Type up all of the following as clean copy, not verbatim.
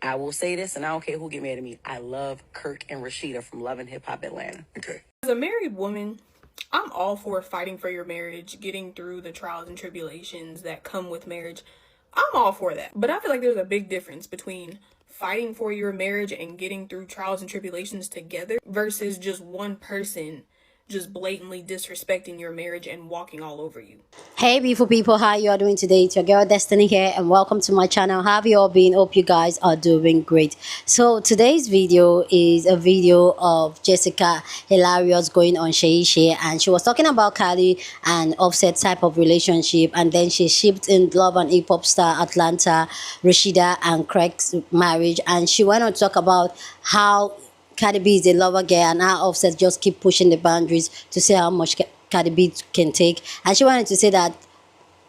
I will say this, and I don't care who get mad at me. I love Kirk and Rasheeda from Love and Hip Hop Atlanta. Okay. As a married woman, I'm all for fighting for your marriage, getting through the trials and tribulations that come with marriage. I'm all for that. But I feel like there's a big difference between fighting for your marriage and getting through trials and tribulations together versus just one person just blatantly disrespecting your marriage and walking all over you. Hey beautiful people, how you all doing today? It's your girl Destiny here and welcome to my channel. How have you all been? Hope you guys are doing great. So today's video is a video of Jessica Hilarious going on Shea, and she was talking about Kylie and Offset type of relationship, and then she shipped in Love and Hip Hop star Atlanta, Rashida and Craig's marriage, and she went on to talk about how Cardi B is a lover girl and how Offset just keep pushing the boundaries to see how much Cardi B can take. And she wanted to say that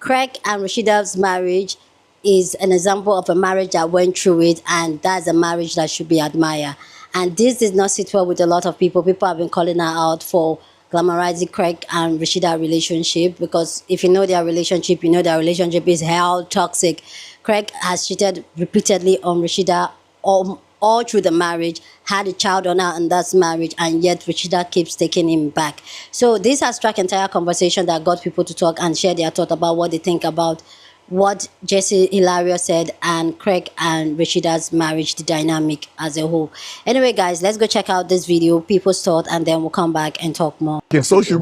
Kirk and Rasheeda's marriage is an example of a marriage that went through it, and that's a marriage that should be admired. And this did not sit well with a lot of people. People have been calling her out for glamorizing Kirk and Rasheeda relationship, because if you know their relationship, you know their relationship is hell toxic. Kirk has cheated repeatedly on Rasheeda all through the marriage, had a child on her in that marriage, and yet Rashida keeps taking him back. So this has struck entire conversation that got people to talk and share their thought about what they think about what Jessi Hilarious said and Kirk and Rasheeda's marriage, the dynamic as a whole. Anyway guys, let's go check out this video, people's thought, and then we'll come back and talk more. Can social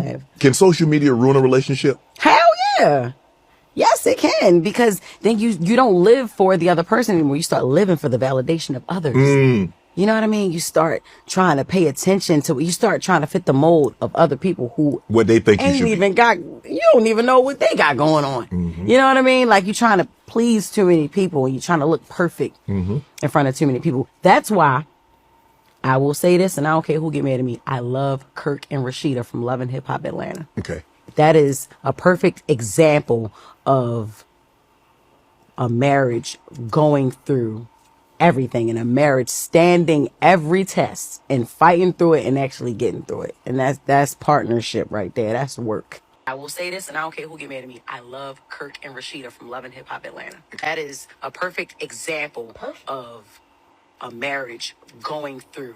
media ruin a relationship? Hell yeah. Yes, it can, because then you don't live for the other person anymore. You start living for the validation of others. You know what I mean? You start trying to pay attention to, you start trying to fit the mold of other people who what they think ain't you even got, you don't even know what they got going on. You know what I mean? Like, you're trying to please too many people and you're trying to look perfect in front of too many people. That's why I will say this, and I don't care who get mad at me. I love Kirk and Rasheeda from Love and Hip Hop Atlanta. Okay. That is a perfect example of a marriage going through everything, and a marriage standing every test and fighting through it and actually getting through it. And that's partnership right there. That's work. I will say this, and I don't care who get mad at me. I love Kirk and Rasheeda from Love and Hip Hop Atlanta. That is a perfect example of a marriage going through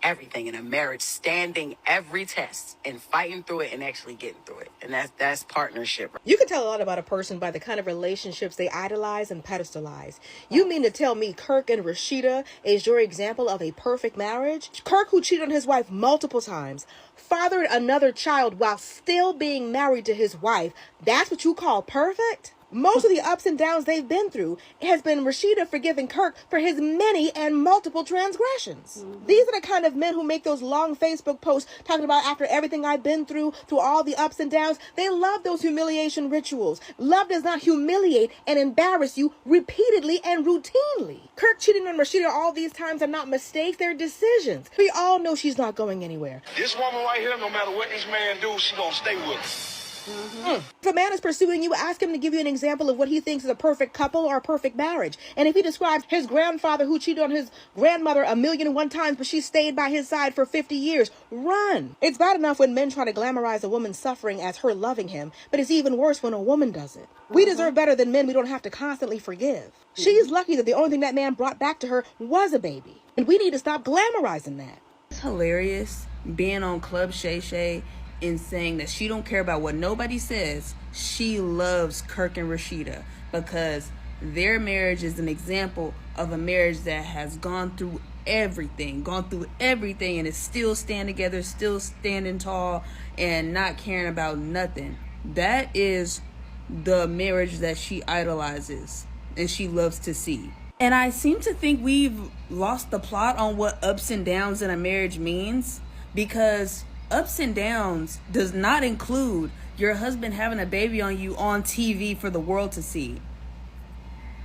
everything, in a marriage standing every test and fighting through it and actually getting through it. And that's partnership. You can tell a lot about a person by the kind of relationships they idolize and pedestalize. You mean to tell me Kirk and Rasheeda is your example of a perfect marriage? Kirk, who cheated on his wife multiple times, fathered another child while still being married to his wife, that's what you call perfect? Most of the ups and downs they've been through has been Rasheeda forgiving Kirk for his many and multiple transgressions. These are the kind of men who make those long Facebook posts talking about, after everything I've been through all the ups and downs. They love those humiliation rituals. Love does not humiliate and embarrass you repeatedly and routinely. Kirk cheating on Rasheeda all these times are not mistakes, they're decisions. We all know she's not going anywhere. This woman right here, no matter what this man do, she gonna stay with him. If a man is pursuing you, ask him to give you an example of what he thinks is a perfect couple or a perfect marriage. And if he describes his grandfather who cheated on his grandmother 1,000,001 times, but she stayed by his side for 50 years, run. It's bad enough when men try to glamorize a woman's suffering as her loving him, but it's even worse when a woman does it. We deserve better than men we don't have to constantly forgive. She's lucky that the only thing that man brought back to her was a baby. And we need to stop glamorizing that. It's hilarious being on Club Shay and saying that she don't care about what nobody says. She loves Kirk and Rasheeda because their marriage is an example of a marriage that has gone through everything, and is still standing together, still standing tall, and not caring about nothing. That is the marriage that she idolizes and she loves to see. And I seem to think we've lost the plot on what ups and downs in a marriage means, because ups and downs does not include your husband having a baby on you on TV for the world to see.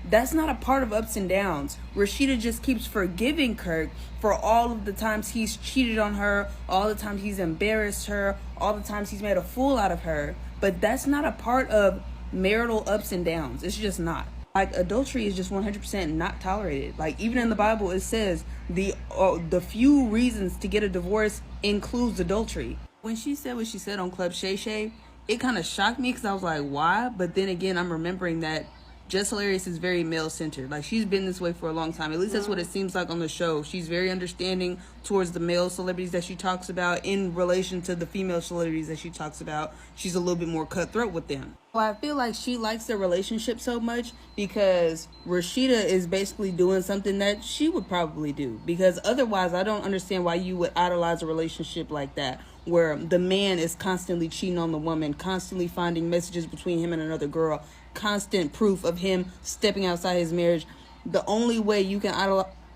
That's not a part of ups and downs. Rasheeda just keeps forgiving Kirk for all of the times he's cheated on her, all the times he's embarrassed her, all the times he's made a fool out of her. But that's not a part of marital ups and downs. It's just not. Like, adultery is just 100% not tolerated. Like, even in the Bible, it says the few reasons to get a divorce includes adultery. When she said what she said on Club Shay, it kind of shocked me because I was like, why? But then again, I'm remembering that Jess Hilarious is very male-centered. Like, she's been this way for a long time. At least that's what it seems like on the show. She's very understanding towards the male celebrities that she talks about in relation to the female celebrities that she talks about. She's a little bit more cutthroat with them. Well, I feel like she likes their relationship so much because Rashida is basically doing something that she would probably do. Because otherwise, I don't understand why you would idolize a relationship like that, where the man is constantly cheating on the woman, constantly finding messages between him and another girl, constant proof of him stepping outside his marriage. The only way you can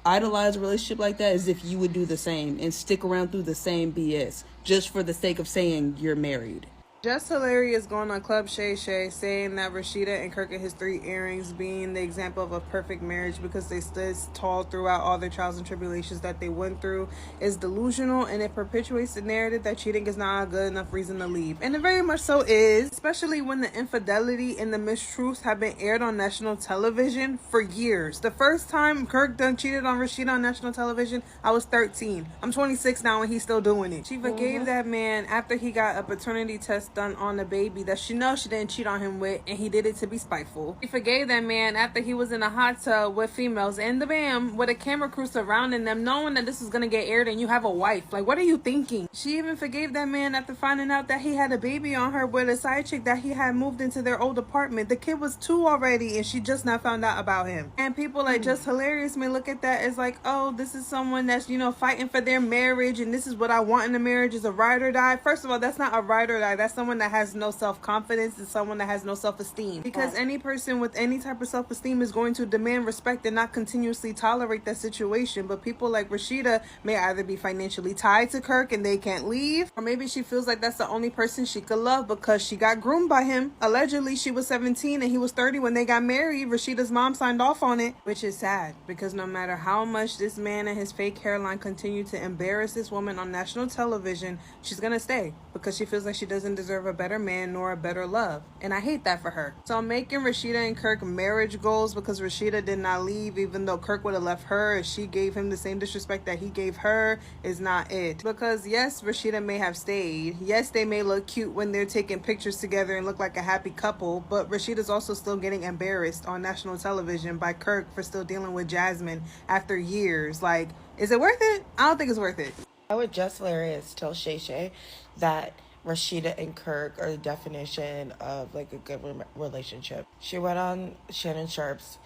idolize a relationship like that is if you would do the same and stick around through the same BS just for the sake of saying you're married. Jess Hilarious going on Club Shay Shay saying that Rashida and Kirk and his 3 earrings being the example of a perfect marriage because they stood tall throughout all the trials and tribulations that they went through is delusional, and it perpetuates the narrative that cheating is not a good enough reason to leave. And it very much so is, especially when the infidelity and the mistruths have been aired on national television for years. The first time Kirk done cheated on Rashida on national television, I was 13. I'm 26 now and he's still doing it. She forgave that man after he got a paternity test done on the baby that she knows she didn't cheat on him with, and he did it to be spiteful. She forgave that man after he was in a hot tub with females in the bam with a camera crew surrounding them, knowing that this is gonna get aired and you have a wife. Like, what are you thinking? She even forgave that man after finding out that he had a baby on her with a side chick that he had moved into their old apartment. The kid was 2 already and she just now found out about him. And people like Just Hilarious may look at that as like, oh, this is someone that's, you know, fighting for their marriage and this is what I want in a marriage, is a ride or die. First of all, that's not a ride or die. That's someone that has no self-confidence and someone that has no self-esteem, because any person with any type of self-esteem is going to demand respect and not continuously tolerate that situation. But people like Rashida may either be financially tied to Kirk and they can't leave, or maybe she feels like that's the only person she could love because she got groomed by him. Allegedly she was 17 and he was 30 when they got married. Rashida's mom signed off on it, which is sad, because no matter how much this man and his fake hairline continue to embarrass this woman on national television, she's gonna stay because she feels like she doesn't deserve a better man nor a better love, and I hate that for her. So I'm making Rashida and Kirk marriage goals because Rashida did not leave, even though Kirk would have left her if she gave him the same disrespect that he gave her, is not it. Because yes, Rashida may have stayed, yes, they may look cute when they're taking pictures together and look like a happy couple, but Rashida's also still getting embarrassed on national television by Kirk for still dealing with Jasmine after years. Like, is it worth it? I don't think it's worth it. I would just hilarious tell Shay Shay that Rashida and Kirk are the definition of like a good relationship. She went on Shannon Sharp's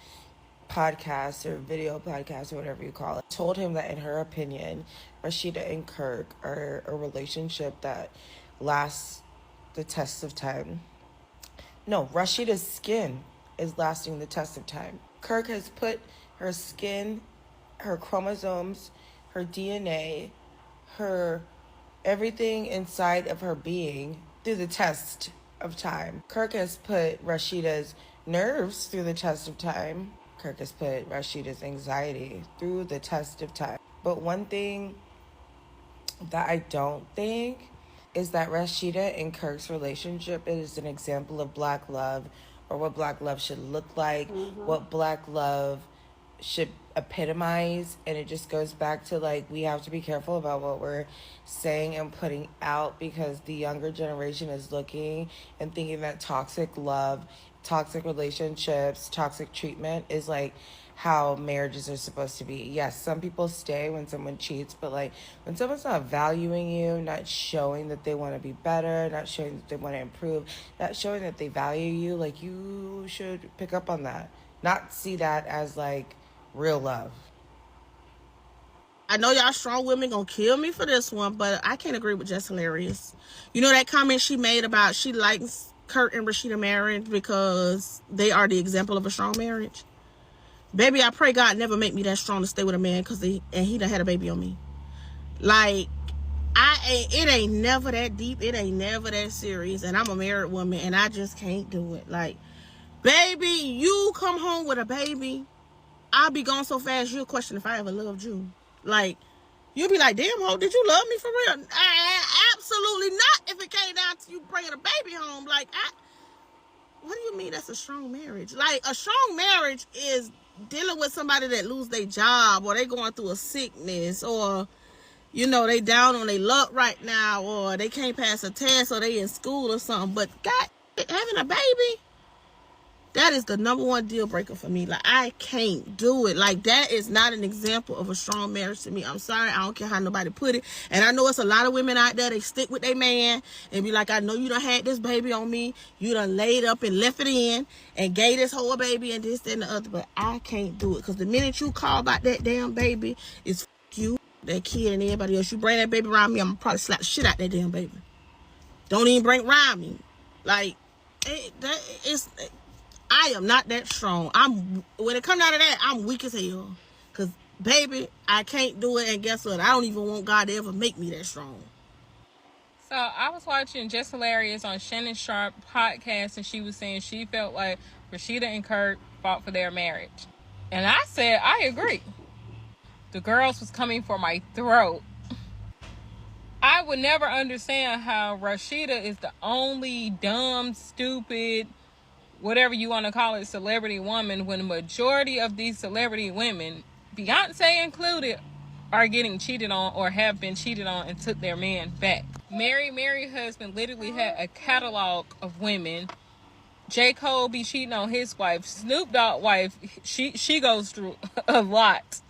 podcast or video podcast or whatever you call it, told him that in her opinion, Rashida and Kirk are a relationship that lasts the test of time. No, Rashida's skin is lasting the test of time. Kirk has put her skin, her chromosomes, her DNA, her everything inside of her being through the test of time. Kirk has put Rashida's nerves through the test of time. Kirk has put Rashida's anxiety through the test of time. But one thing that I don't think is that Rashida and Kirk's relationship is an example of Black love, or what Black love should look like, what Black love should epitomize. And it just goes back to like, we have to be careful about what we're saying and putting out, because the younger generation is looking and thinking that toxic love, toxic relationships, toxic treatment is like how marriages are supposed to be. Yes, some people stay when someone cheats, but like when someone's not valuing you, not showing that they want to be better, not showing that they want to improve, not showing that they value you, like you should pick up on that, not see that as like real love. I know y'all strong women gonna kill me for this one, but I can't agree with Jess Hilarious. You know that comment she made about she likes Kirk and Rashida marriage because they are the example of a strong marriage? Baby, I pray God never make me that strong to stay with a man because he done had a baby on me. Like, it ain't never that deep. It ain't never that serious. And I'm a married woman and I just can't do it. Like, baby, you come home with a baby, I'll be gone so fast you'll question if I ever loved you. Like, you'll be like, damn, ho, did you love me for real? Absolutely not if it came down to you bringing a baby home. Like, what do you mean that's a strong marriage? Like, a strong marriage is dealing with somebody that lose their job, or they going through a sickness, or, you know, they down on their luck right now, or they can't pass a test, or they in school or something. But God, having a baby, That is the #1 deal breaker for me. Like, I can't do it. Like, that is not an example of a strong marriage to me. I'm sorry. I don't care how nobody put it. And I know it's a lot of women out there, they stick with their man and be like, I know you done had this baby on me. You done laid up and left it in and gave this whole baby and this, that, and the other. But I can't do it. Because the minute you call about that damn baby, it's you, that kid, and everybody else. You bring that baby around me, I'm going to probably slap the shit out that damn baby. Don't even bring it around me. Like, I am not that strong. When it comes out of that, I'm weak as hell. Because, baby, I can't do it. And guess what? I don't even want God to ever make me that strong. So I was watching Just Hilarious on Shannon Sharp podcast, and she was saying she felt like Rashida and Kirk fought for their marriage. And I said, I agree. The girls was coming for my throat. I would never understand how Rashida is the only dumb, stupid, whatever you want to call it, celebrity woman, when the majority of these celebrity women, Beyonce included, are getting cheated on or have been cheated on and took their man back. Mary husband literally had a catalog of women. J. Cole be cheating on his wife. Snoop Dogg wife, she goes through a lot.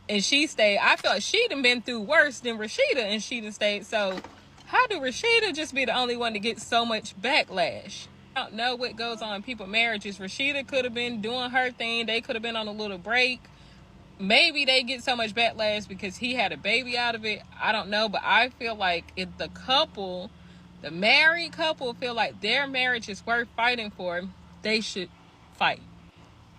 And she stayed. I feel like she done been through worse than Rashida, and she done stayed. So how do Rashida just be the only one to get so much backlash? I don't know what goes on in people's marriages. Rashida could have been doing her thing. They could have been on a little break. Maybe they get so much backlash because he had a baby out of it. I don't know. But I feel like if the married couple feel like their marriage is worth fighting for, they should fight.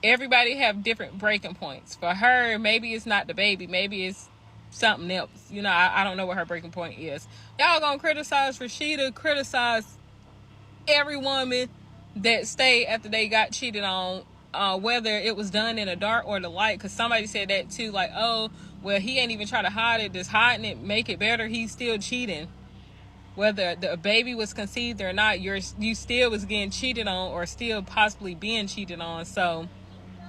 Everybody have different breaking points. For her, maybe it's not the baby. Maybe it's something else. You know, I don't know what her breaking point is. Y'all gonna criticize Rashida, criticize every woman that stayed after they got cheated on, whether it was done in the dark or the light. Because somebody said that too, like, oh, well, he ain't even try to hide it. Does hiding it make it better? He's still cheating. Whether the baby was conceived or not, you still was getting cheated on or still possibly being cheated on. So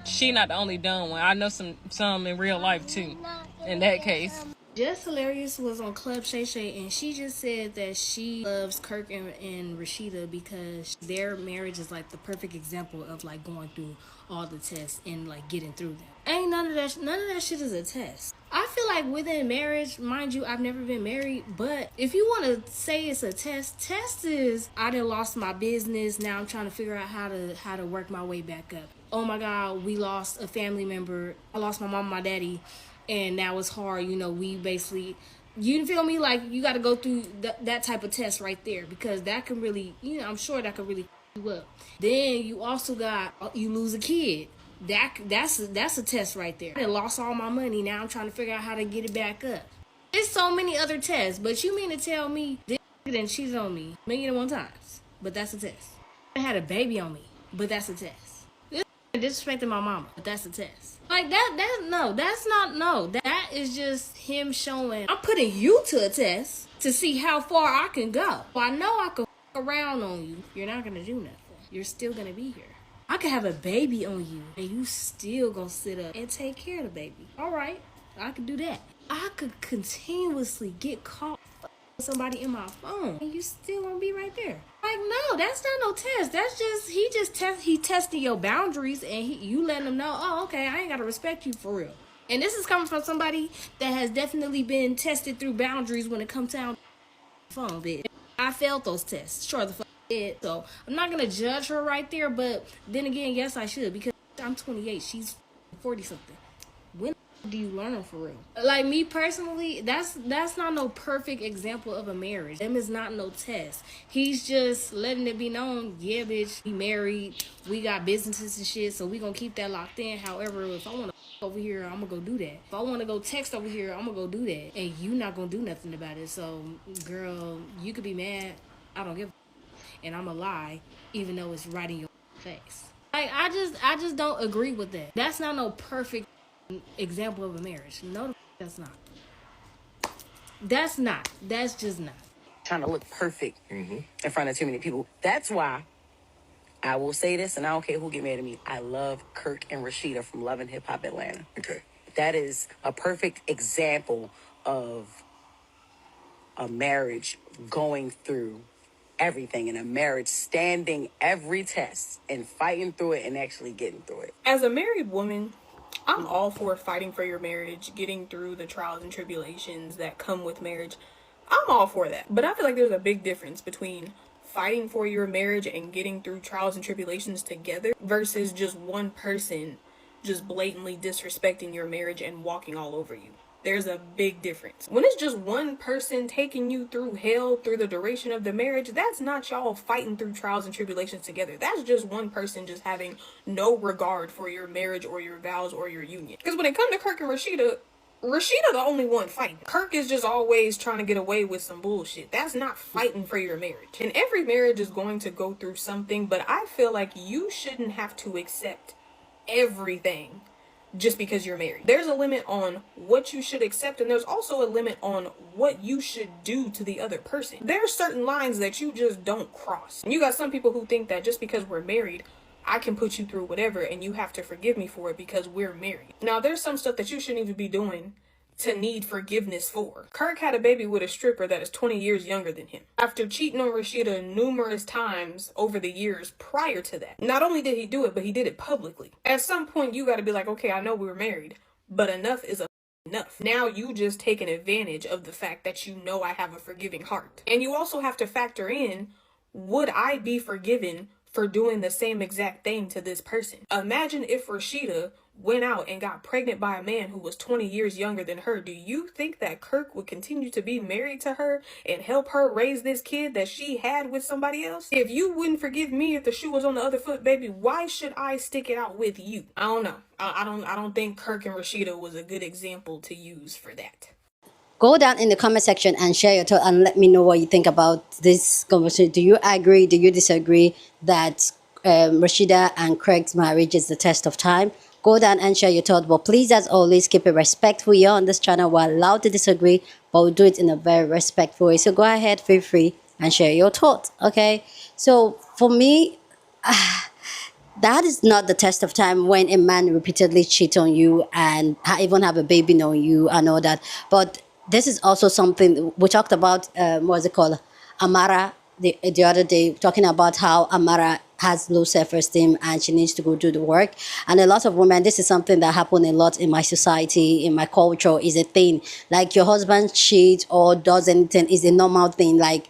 she not the only dumb one. I know some in real life too, in that case. Just Hilarious was on Club Shay Shay, and she just said that she loves Kirk and Rashida because their marriage is like the perfect example of like going through all the tests and like getting through them. Ain't none of that shit is a test. I feel like within marriage, mind you, I've never been married, but if you want to say it's a test is I done lost my business. Now I'm trying to figure out how to work my way back up. Oh my God, we lost a family member. I lost my mom and my daddy. And now it's hard, you know, we basically, you feel me? Like, you got to go through that type of test right there. Because that can really, you know, I'm sure that could really f you up. Then you also got, you lose a kid. That's a test right there. I lost all my money. Now I'm trying to figure out how to get it back up. There's so many other tests. But you mean to tell me this done cheated on me 1,000,001 times? But that's a test. I had a baby on me. But that's a test. This disrespecting my mama. But that's a test. Like, that is just him showing, I'm putting you to a test to see how far I can go. I know I can f around on you. You're not going to do nothing. You're still going to be here. I could have a baby on you, and you still going to sit up and take care of the baby. All right, I could do that. I could continuously get caught with somebody in my phone, and you still going to be right there. Like, no, that's not no test. That's just, he testing your boundaries, and you letting them know, oh, okay, I ain't got to respect you for real. And this is coming from somebody that has definitely been tested through boundaries when it comes down to the phone, bitch. I failed those tests. Sure, the fuck did. So, I'm not going to judge her right there, but then again, yes, I should, because I'm 28. She's 40-something. When do you learn for real? Like, me personally, that's not no perfect example of a marriage. Them is not no test. He's just letting it be known, yeah, bitch, we married, we got businesses and shit, so we gonna keep that locked in. However, if I want to over here, I'm gonna go do that. If I want to go text over here, I'm gonna go do that, and you not gonna do nothing about it. So, girl, you could be mad, I don't give a and I'm a lie, even though it's right in your face. Like, I just don't agree with that. That's not no perfect example of a marriage. No, that's not. That's just not. Trying to look perfect in front of too many people. That's why I will say this, and I don't care who get mad at me. I love Kirk and Rashida from Love and Hip Hop Atlanta. Okay. That is a perfect example of a marriage going through everything in a marriage, standing every test and fighting through it and actually getting through it. As a married woman, I'm all for fighting for your marriage, getting through the trials and tribulations that come with marriage. I'm all for that. But I feel like there's a big difference between fighting for your marriage and getting through trials and tribulations together versus just one person just blatantly disrespecting your marriage and walking all over you. There's a big difference. When it's just one person taking you through hell through the duration of the marriage, that's not y'all fighting through trials and tribulations together. That's just one person just having no regard for your marriage or your vows or your union. Because when it comes to Kirk and Rasheeda, Rashida the only one fighting. Kirk is just always trying to get away with some bullshit. That's not fighting for your marriage. And every marriage is going to go through something, but I feel like you shouldn't have to accept everything just because you're married. There's a limit on what you should accept, and there's also a limit on what you should do to the other person. There are certain lines that you just don't cross. And you got some people who think that just because we're married, I can put you through whatever and you have to forgive me for it because we're married. Now, there's some stuff that you shouldn't even be doing to need forgiveness for. Kirk had a baby with a stripper that is 20 years younger than him, after cheating on Rashida numerous times over the years prior to that. Not only did he do it, but he did it publicly. At some point, you got to be like, okay, I know we were married, but enough is enough. Now you just taking advantage of the fact that you know I have a forgiving heart. And you also have to factor in, would I be forgiven for doing the same exact thing to this person? Imagine if Rashida went out and got pregnant by a man who was 20 years younger than her. Do you think that Kirk would continue to be married to her and help her raise this kid that she had with somebody else? If you wouldn't forgive me if the shoe was on the other foot, baby, why should I stick it out with you? I don't know. I don't think Kirk and Rashida was a good example to use for that. Go down in the comment section and share your thoughts and let me know what you think about this conversation. Do you agree? Do you disagree that Rashida and Craig's marriage is the test of time? Go down and share your thoughts. But please, as always, keep it respectful. Here on this channel, we're allowed to disagree, but we'll do it in a very respectful way. So go ahead, feel free and share your thoughts. Okay? So for me, that is not the test of time when a man repeatedly cheats on you and even have a baby on you and all that. But this is also something we talked about, what's it called? Amara, the other day, talking about how Amara has low self-esteem and she needs to go do the work. And a lot of women, this is something that happens a lot in my society, in my culture, is a thing. Like your husband cheats or does anything is a normal thing. Like,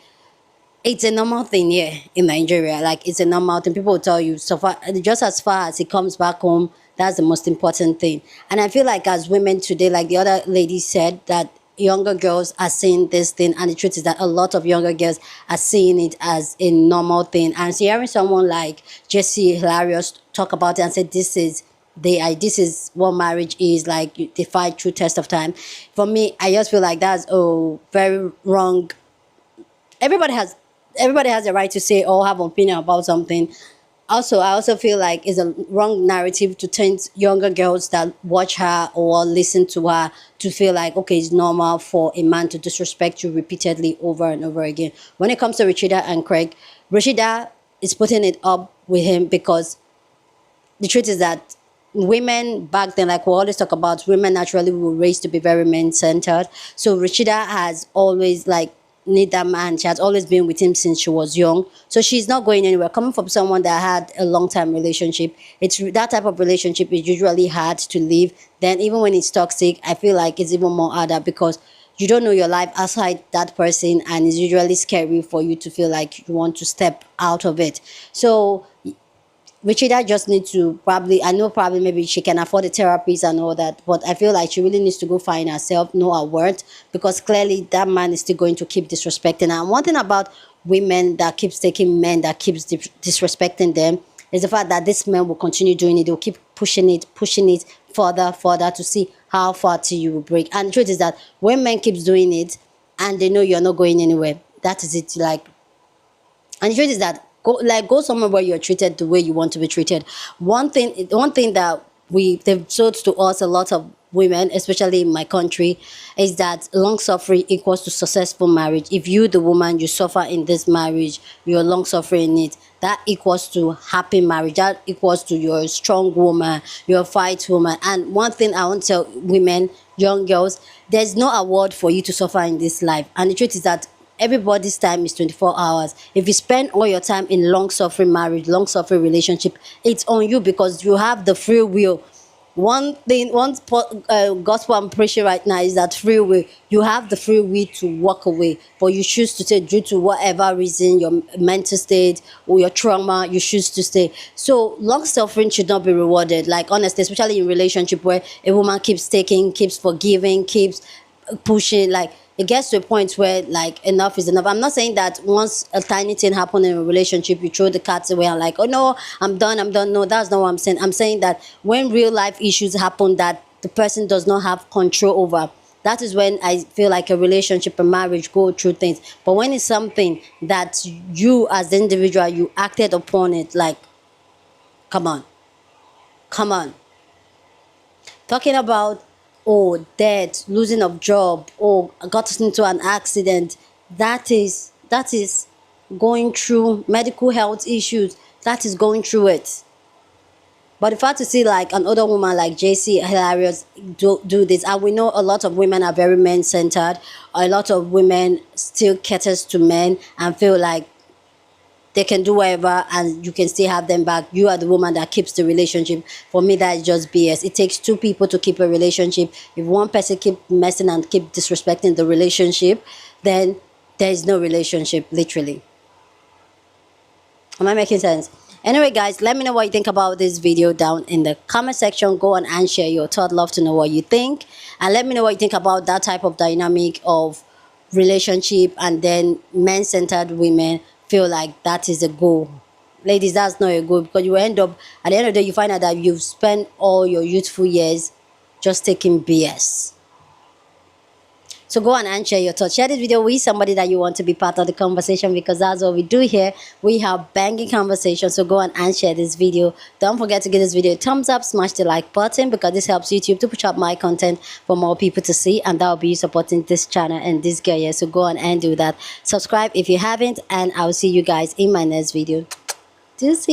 it's a normal thing here in Nigeria. Like, it's a normal thing. People will tell you, so far, just as far as he comes back home, that's the most important thing. And I feel like as women today, like the other lady said, that younger girls are seeing this thing, and the truth is that a lot of younger girls are seeing it as a normal thing. And so hearing someone like Jessi hilarious talk about it and say this is what marriage is, like they fight through test of time. For me, I just feel like that's very wrong. Everybody has the right to say or have an opinion about something. Also, I also feel like it's a wrong narrative to tempt younger girls that watch her or listen to her to feel like, okay, it's normal for a man to disrespect you repeatedly over and over again. When it comes to Rashida and Craig, Rashida is putting it up with him because the truth is that women back then, like we always talk about, women naturally were raised to be very men-centered. So Rashida has always need that man. She has always been with him since she was young, so she's not going anywhere. Coming from someone that had a long-time relationship, it's that type of relationship is usually hard to leave. Then even when it's toxic, I feel like it's even more harder because you don't know your life outside that person, and it's usually scary for you to feel like you want to step out of it. So Rashida just needs to probably maybe she can afford the therapies and all that, but I feel like she really needs to go find herself, know her worth, because clearly that man is still going to keep disrespecting her. And one thing about women that keeps taking men that keeps disrespecting them is the fact that this man will continue doing it. They'll keep pushing it further to see how far till you will break. And the truth is that when men keeps doing it and they know you're not going anywhere, that is it. And the truth is that go somewhere where you're treated the way you want to be treated. One thing that they've told to us, a lot of women, especially in my country, is that long suffering equals to successful marriage. If you, the woman, you suffer in this marriage, you're long suffering in it, that equals to happy marriage. That equals to you're a strong woman, you're a fight woman. And one thing I want to tell women, young girls, there's no award for you to suffer in this life. And the truth is that everybody's time is 24 hours. If you spend all your time in long-suffering marriage, long-suffering relationship, it's on you because you have the free will. One thing, gospel I'm preaching right now is that free will. You have the free will to walk away, but you choose to stay due to whatever reason, your mental state or your trauma, you choose to stay. So long suffering should not be rewarded. Like honestly, especially in relationship where a woman keeps taking, keeps forgiving, keeps pushing, like it gets to a point where like enough is enough. I'm not saying that once a tiny thing happened in a relationship you throw the cats away and like, oh no, I'm done. No, that's not what I'm saying. I'm saying that when real life issues happen that the person does not have control over, that is when I feel like a relationship and marriage go through things. But when it's something that you as the individual, you acted upon it, like come on, talking about, oh, death, losing of job, oh, I got into an accident, that is going through medical health issues, that is going through it. But if I had to see like an older woman like Jessi hilarious do this, and we know a lot of women are very men-centered, a lot of women still caters to men and feel like they can do whatever and you can still have them back. You are the woman that keeps the relationship. For me, that is just BS. It takes two people to keep a relationship. If one person keep messing and keep disrespecting the relationship, then there is no relationship, literally. Am I making sense? Anyway, guys, let me know what you think about this video down in the comment section. Go on and share your thought. Love to know what you think. And let me know what you think about that type of dynamic of relationship and then men-centered women feel like that is a goal. Ladies, that's not a goal because you end up, at the end of the day, you find out that you've spent all your youthful years just taking BS. So go on and share your thoughts. Share this video with somebody that you want to be part of the conversation because that's what we do here. We have banging conversations. So go on and share this video. Don't forget to give this video a thumbs up. Smash the like button because this helps YouTube to push up my content for more people to see. And that will be you supporting this channel and this girl here. So go on and do that. Subscribe if you haven't. And I will see you guys in my next video. Deuces.